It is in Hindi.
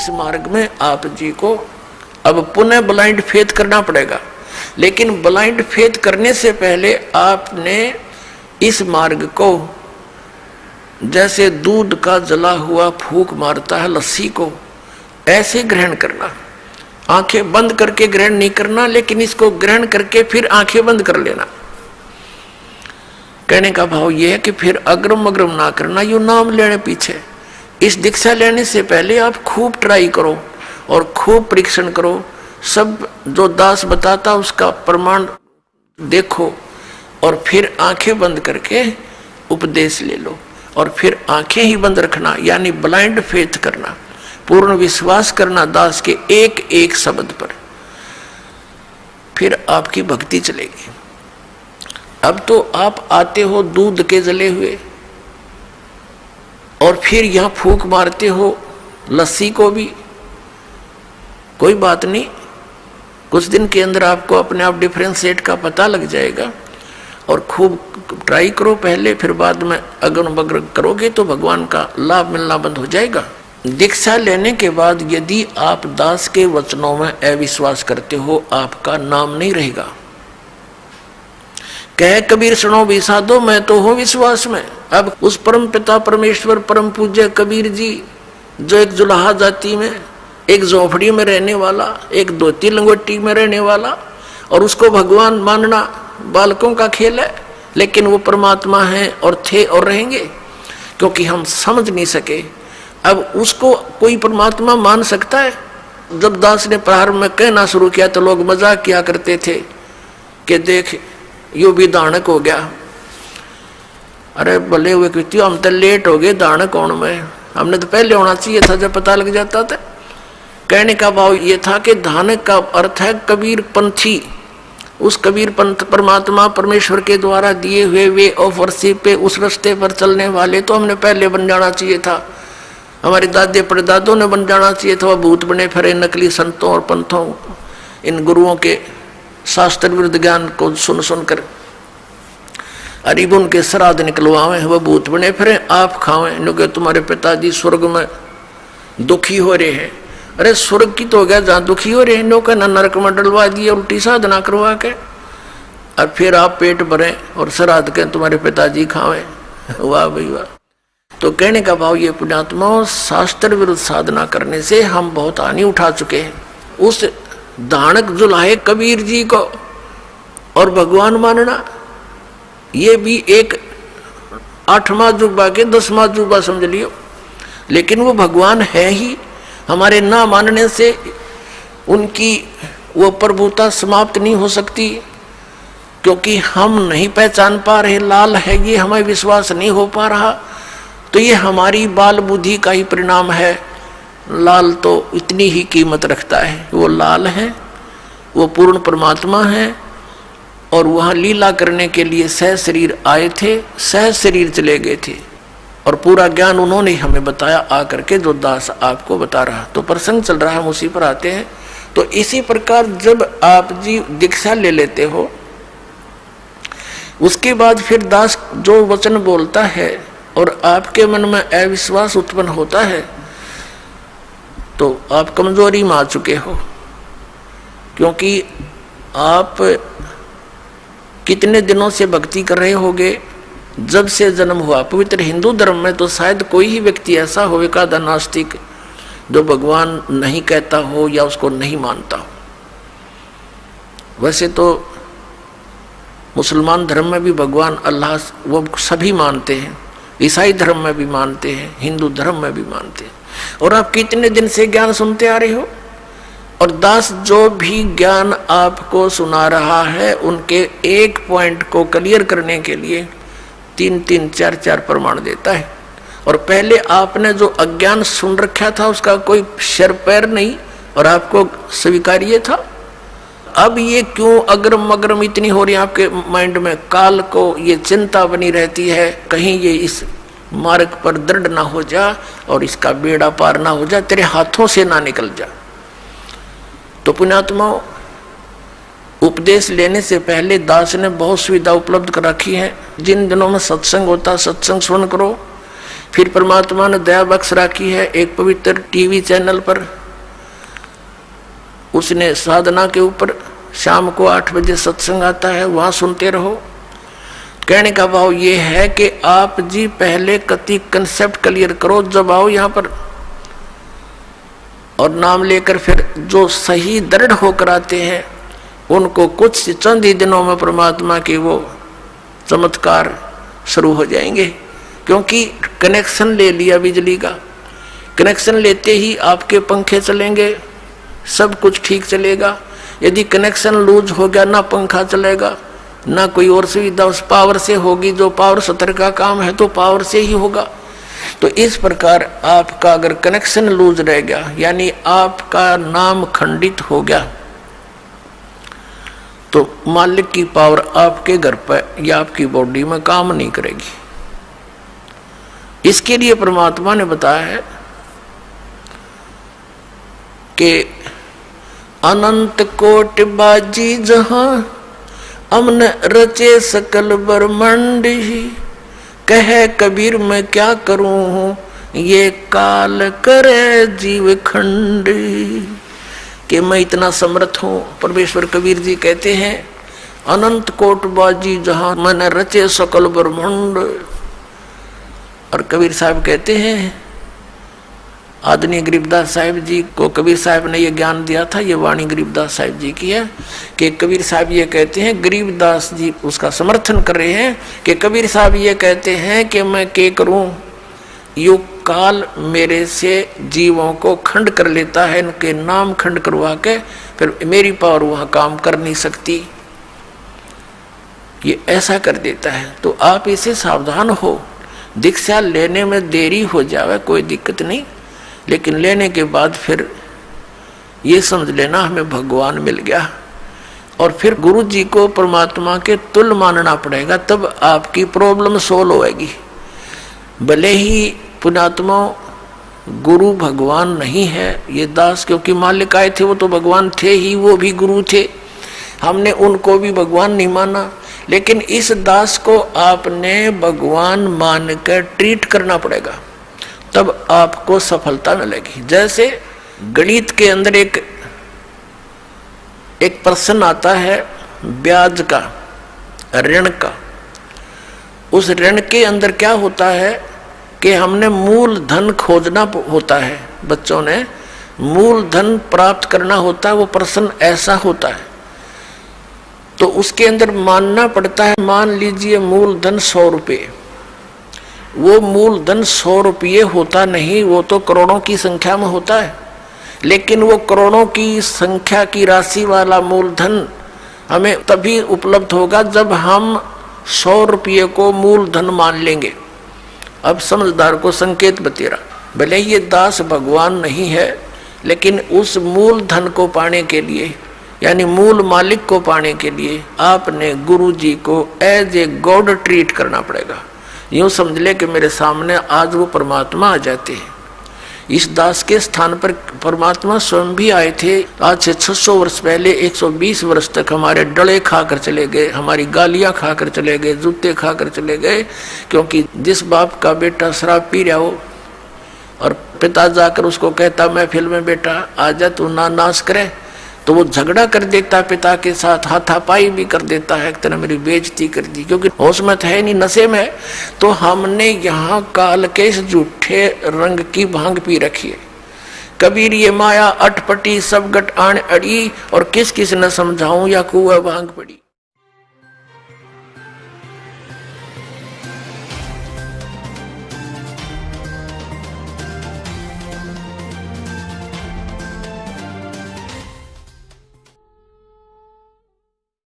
इस मार्ग में आप जी को अब पुनः ब्लाइंड फेथ करना पड़ेगा। लेकिन ब्लाइंड फेथ करने से पहले आपने इस मार्ग को जैसे दूध का जला हुआ फूंक मारता है लस्सी को, ऐसे ग्रहण करना। आंखें बंद करके ग्रहण नहीं करना, लेकिन इसको ग्रहण करके फिर आंखें बंद कर लेना। कहने का भाव यह है कि फिर अग्रम अग्रम ना करना, यू नाम लेने पीछे। इस दीक्षा लेने से पहले आप खूब ट्राई करो और खूब परीक्षण करो। सब जो दास बताता उसका प्रमाण देखो और फिर आंखें बंद करके उपदेश ले लो। और फिर आंखें ही बंद रखना, यानी ब्लाइंड फेथ करना, पूर्ण विश्वास करना दास के एक एक शब्द पर। फिर आपकी भक्ति चलेगी। अब तो आप आते हो दूध के जले हुए और फिर यहां फूंक मारते हो लस्सी को भी, कोई बात नहीं, कुछ दिन के अंदर आपको अपने आप डिफरेंशिएट का पता लग जाएगा। और खूब ट्राई करो पहले, फिर बाद में अगर बगर करोगे तो भगवान का लाभ मिलना बंद हो जाएगा। दीक्षा लेने के बाद यदि आप दास के वचनों में अविश्वास करते हो, आपका नाम नहीं रहेगा। कह कबीर सुनो भी साधो, मैं तो हूं विश्वास में। अब उस परम पिता परमेश्वर परम पूज्य कबीर जी, जो एक जुलाहा जाति में, एक झोपड़ी में रहने वाला, एक धोती लंगोटी में रहने वाला, और उसको भगवान मानना बालकों का खेल है। लेकिन वो परमात्मा हैं और थे और रहेंगे, क्योंकि हम समझ नहीं सके। अब उसको कोई परमात्मा मान सकता है? जब दास ने प्रारंभ में कहना शुरू किया तो लोग मजाक किया करते थे कि देख यो भी दानक हो गया। अरे भले हुए कृति, हम तो लेट हो गए दानक होने में, हमने तो पहले होना चाहिए था जब पता लग जाता था। कहने का भाव ये था कि दानक का अर्थ है कबीर पंथी। उस कबीर पंथ परमात्मा परमेश्वर के द्वारा दिए हुए वे ऑफ वर्शिप पे, उस रास्ते पर चलने वाले तो हमने पहले बन जाना चाहिए था। हमारे दादे परदादों ने बन जाना चाहिए था। वह भूत बने फिरे नकली संतों और पंथों, इन गुरुओं के शास्त्र विरुद्ध ज्ञान को सुन सुनकर अरीब उनके श्राद्ध निकलवावे, वह भूत बने फिरे आप खावें। क्योंकि तुम्हारे पिताजी स्वर्ग में दुखी हो रहे हैं। अरे स्वर्ग की तो हो गया जहाँ दुखी हो रहे हैं, नो का नरक में डलवा दिए उल्टी साधना करवा के, और फिर आप पेट भरें और श्राद्ध के तुम्हारे पिताजी खावें। वाह भाई वाह। तो कहने का भाव ये पुण्यात्मा, शास्त्र विरुद्ध साधना करने से हम बहुत हानि उठा चुके हैं। उस दानक जुलाहे कबीर जी को और भगवान मानना, ये भी एक 8वां जुबा के 10वां जुबा समझ लियो। लेकिन वो भगवान है ही, हमारे ना मानने से उनकी वो प्रभुता समाप्त नहीं हो सकती, क्योंकि हम नहीं पहचान पा रहे लाल है ये, हमें विश्वास नहीं हो पा रहा। तो ये हमारी बाल बुद्धि का ही परिणाम है। लाल तो इतनी ही कीमत रखता है, वो लाल है, वो पूर्ण परमात्मा है, और वहाँ लीला करने के लिए सह शरीर आए थे, सह शरीर चले गए थे, और पूरा ज्ञान उन्होंने हमें बताया आकर के, जो दास आपको बता रहा। तो प्रसंग चल रहा है, हम उसी पर आते हैं। तो इसी प्रकार जब आप जी दीक्षा ले लेते हो, उसके बाद फिर दास जो वचन बोलता है और आपके मन में अविश्वास उत्पन्न होता है, तो आप कमजोरी में आ चुके हो। क्योंकि आप कितने दिनों से भक्ति कर रहे होगे, जब से जन्म हुआ। पवित्र हिंदू धर्म में तो शायद कोई ही व्यक्ति ऐसा होगा नास्तिक जो भगवान नहीं कहता हो या उसको नहीं मानता हो। वैसे तो मुसलमान धर्म में भी भगवान अल्लाह वो सभी मानते हैं, ईसाई धर्म में भी मानते हैं, हिंदू धर्म में भी मानते हैं। और आप कितने दिन से ज्ञान सुनते आ रहे हो, और दास जो भी ज्ञान आपको सुना रहा है उनके एक पॉइंट को क्लियर करने के लिए 3-3, 4-4 प्रमाण देता है। और पहले आपने जो अज्ञान सुन रखा था उसका कोई सिर पैर नहीं और आपको स्वीकार्य था। अब ये क्यों अग्रम अग्रम इतनी हो रही है आपके माइंड में, काल को ये चिंता बनी रहती है, कहीं ये इस मार्ग पर दृढ़ ना हो जा और इसका बेड़ा पार ना हो जा, तेरे हाथों से ना निकल जा। तो पुण्यात्माओं, उपदेश लेने से पहले दास ने बहुत सुविधा उपलब्ध कर रखी है। जिन दिनों में सत्संग होता सत्संग सुन करो, फिर परमात्मा ने दया बख्श रखी है, एक पवित्र टीवी चैनल पर उसने साधना के ऊपर शाम को 8 बजे सत्संग आता है, वहां सुनते रहो। कहने का भाव ये है कि आप जी पहले कति कंसेप्ट क्लियर करो, जब आओ यहाँ पर और नाम लेकर फिर जो सही दृढ़ होकर आते हैं उनको कुछ चंद ही दिनों में परमात्मा के वो चमत्कार शुरू हो जाएंगे। क्योंकि कनेक्शन ले लिया बिजली का, कनेक्शन लेते ही आपके पंखे चलेंगे, सब कुछ ठीक चलेगा। यदि कनेक्शन लूज हो गया, ना पंखा चलेगा ना कोई और सुविधा, उस पावर से होगी। जो पावर सत्र का काम है तो पावर से ही होगा। तो इस प्रकार आपका अगर कनेक्शन लूज रह गया, यानी आपका नाम खंडित हो गया, तो मालिक की पावर आपके घर पर या आपकी बॉडी में काम नहीं करेगी। इसके लिए परमात्मा ने बताया है कि अनंत कोट बाजी जहां अमन रचे सकल ब्रह्मांड ही, कहे कबीर मैं क्या करूं ये काल करे जीव खंड। कि मैं इतना समर्थ हूं। परमेश्वर कबीर जी कहते हैं अनंत कोट बाजी जहां मन रचे सकल ब्रह्मांड। और कबीर साहब कहते हैं, आदरणीय गरीबदास साहिब जी को कबीर साहब ने यह ज्ञान दिया था, ये वाणी गरीबदास साहिब जी की है कि कबीर साहब ये कहते हैं, गरीबदास जी उसका समर्थन कर रहे हैं कि कबीर साहब ये कहते हैं कि मैं क्या करूं, युग काल मेरे से जीवों को खंड कर लेता है, इनके नाम खंड करवा के फिर मेरी पावर वहां काम कर नहीं सकती, ये ऐसा कर देता है। तो आप इसे सावधान हो। दीक्षा लेने में देरी हो जावे कोई दिक्कत नहीं, लेकिन लेने के बाद फिर ये समझ लेना हमें भगवान मिल गया। और फिर गुरु जी को परमात्मा के तुल्य मानना पड़ेगा, तब आपकी प्रॉब्लम सोल्व होएगी। भले ही पुण्यात्मा गुरु भगवान नहीं है, ये दास क्योंकि मालिक आए थे वो तो भगवान थे ही, वो भी गुरु थे, हमने उनको भी भगवान नहीं माना। लेकिन इस दास को आपने भगवान मानकर ट्रीट करना पड़ेगा, तब आपको सफलता मिलेगी। जैसे गणित के अंदर एक प्रश्न आता है ब्याज का, ऋण का। उस ऋण के अंदर क्या होता है कि हमने मूल धन खोजना होता है, बच्चों ने मूल धन प्राप्त करना होता है, वो प्रश्न ऐसा होता है। तो उसके अंदर मानना पड़ता है, मान लीजिए मूल धन 100 रुपये, वो मूल धन 100 रुपये होता नहीं, वो तो करोड़ों की संख्या में होता है। लेकिन वो करोड़ों की संख्या की राशि वाला मूलधन हमें तभी उपलब्ध होगा जब हम 100 रुपये को मूलधन मान लेंगे। अब समझदार को संकेत बतेरा, भले ये दास भगवान नहीं है, लेकिन उस मूलधन को पाने के लिए, यानी मूल मालिक को पाने के लिए आपने गुरु जी को एज ए गॉड ट्रीट करना पड़ेगा। यूं समझ ले कि मेरे सामने आज वो परमात्मा आ जाते हैं। इस दास के स्थान पर परमात्मा स्वयं भी आए थे। आज से 600 वर्ष पहले 120 वर्ष तक हमारे डले खाकर चले गए, हमारी गालियां खाकर चले गए, जूते खाकर चले गए। क्योंकि जिस बाप का बेटा शराब पी रहा हो और पिता जाकर उसको कहता महफिल में बेटा आजा तू ना नाश करे, तो वो झगड़ा कर देता पिता के साथ, हाथापाई भी कर देता है, एक तरह मेरी बेइज्जती कर दी, क्योंकि होश में है नहीं, नशे में। तो हमने यहाँ काल के इस झूठे रंग की भांग पी रखी है। कबीर ये माया अटपटी सब गट आन अड़ी, और किस किस न समझाऊं या कुआ भांग पड़ी।